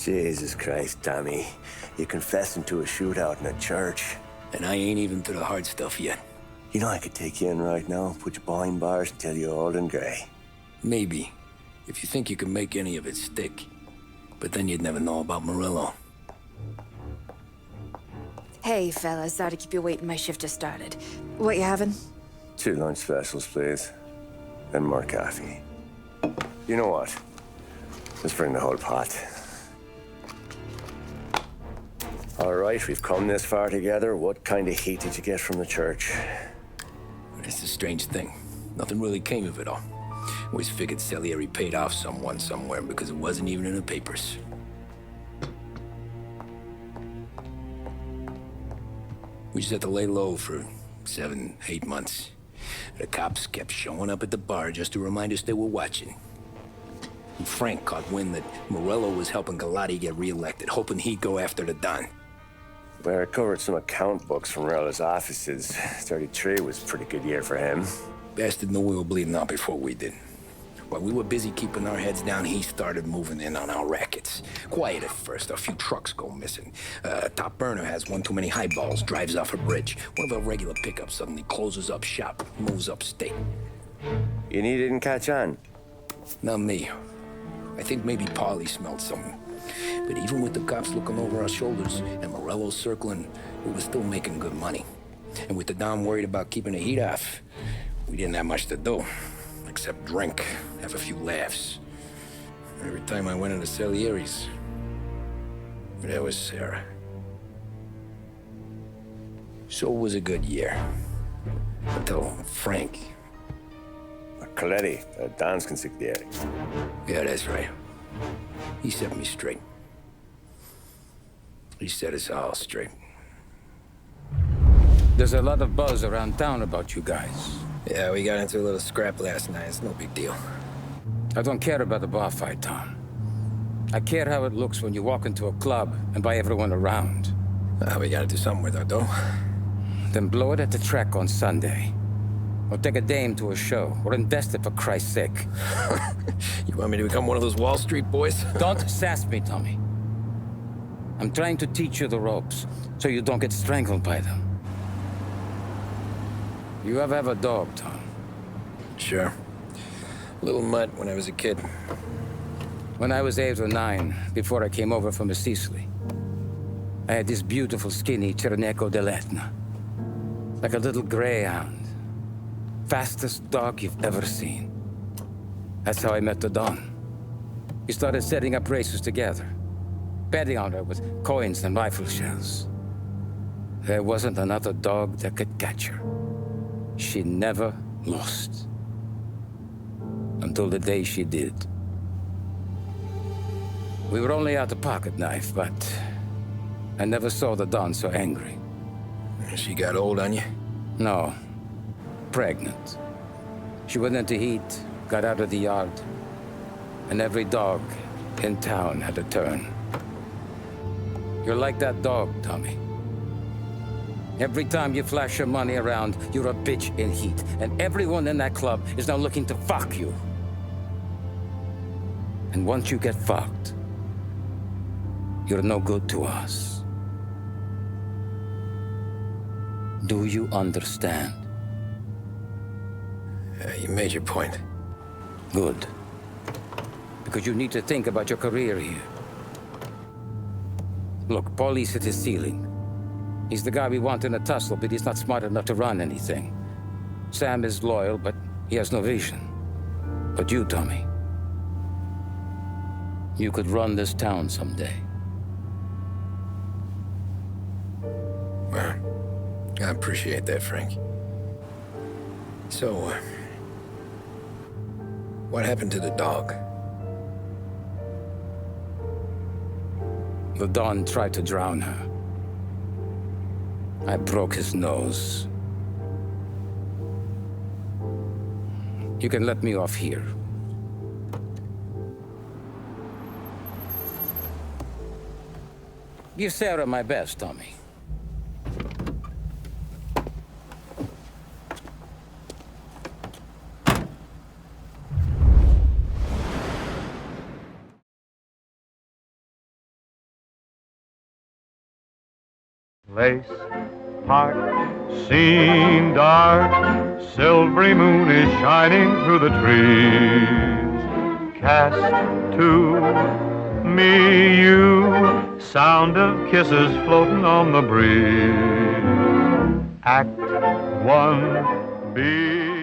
Jesus Christ, Tommy. You're confessing to a shootout in a church. And I ain't even to the hard stuff yet. You know I could take you in right now, put you behind bars until you're old and gray. Maybe, if you think you can make any of it stick. But then you'd never know about Morello. Hey, fellas, sorry to keep you waiting. My shift just started. What you having? 2 lunch specials, please. And more coffee. You know what? Let's bring the whole pot. All right, we've come this far together. What kind of heat did you get from the church? It's a strange thing. Nothing really came of it all. Always figured Salieri paid off someone somewhere because it wasn't even in the papers. We just had to lay low for 7, 8 months. The cops kept showing up at the bar just to remind us they were watching. And Frank caught wind that Morello was helping Colletti get reelected, hoping he'd go after the Don. Well, I recovered some account books from Morello's offices. 33 was a pretty good year for him. Bastard knew we were bleeding out before we did. While we were busy keeping our heads down, he started moving in on our rackets. Quiet at first, a few trucks go missing. Top burner has one too many highballs, drives off a bridge. One of our regular pickups suddenly closes up shop, moves upstate. You knew you didn't catch on? Not me. I think maybe Paulie smelled something. But even with the cops looking over our shoulders and Morello circling, we were still making good money. And with the Don worried about keeping the heat off, we didn't have much to do. Except drink, have a few laughs. Every time I went into Salieri's, there was Sarah. So it was a good year. Until Frank. Colletti, Don's consigliere. Yeah, that's right. He set me straight. He set us all straight. There's a lot of buzz around town about you guys. Yeah, we got into a little scrap last night. It's no big deal. I don't care about the bar fight, Tom. I care how it looks when you walk into a club and by everyone around. We gotta do something with our dough. Then blow it at the track on Sunday. Or take a dame to a show. Or invest it, for Christ's sake. You want me to become one of those Wall Street boys? Don't sass me, Tommy. I'm trying to teach you the ropes, so you don't get strangled by them. You ever have a dog, Tom? Sure. Little mutt when I was a kid. When I was 8 or 9, before I came over from Sicily, I had this beautiful, skinny Cerneco dell'Etna. Like a little greyhound. Fastest dog you've ever seen. That's how I met the Don. We started setting up races together. Betting on her with coins and rifle shells. There wasn't another dog that could catch her. She never lost. Until the day she did. We were only out a pocket knife, but I never saw the Don so angry. She got old on you? No. Pregnant. She went into heat, got out of the yard, and every dog in town had a turn. You're like that dog, Tommy. Every time you flash your money around, you're a bitch in heat, and everyone in that club is now looking to fuck you. And once you get fucked, you're no good to us. Do you understand? You made your point. Good. Because you need to think about your career here. Look, Paulie's hit his ceiling. He's the guy we want in a tussle, but he's not smart enough to run anything. Sam is loyal, but he has no vision. But you, Tommy, you could run this town someday. Well, I appreciate that, Frank. So, what happened to the dog? The Don tried to drown her. I broke his nose. You can let me off here. Give Sarah my best, Tommy. Place, park, scene dark, silvery moon is shining through the trees. Cast to me you, sound of kisses floating on the breeze. Act one, be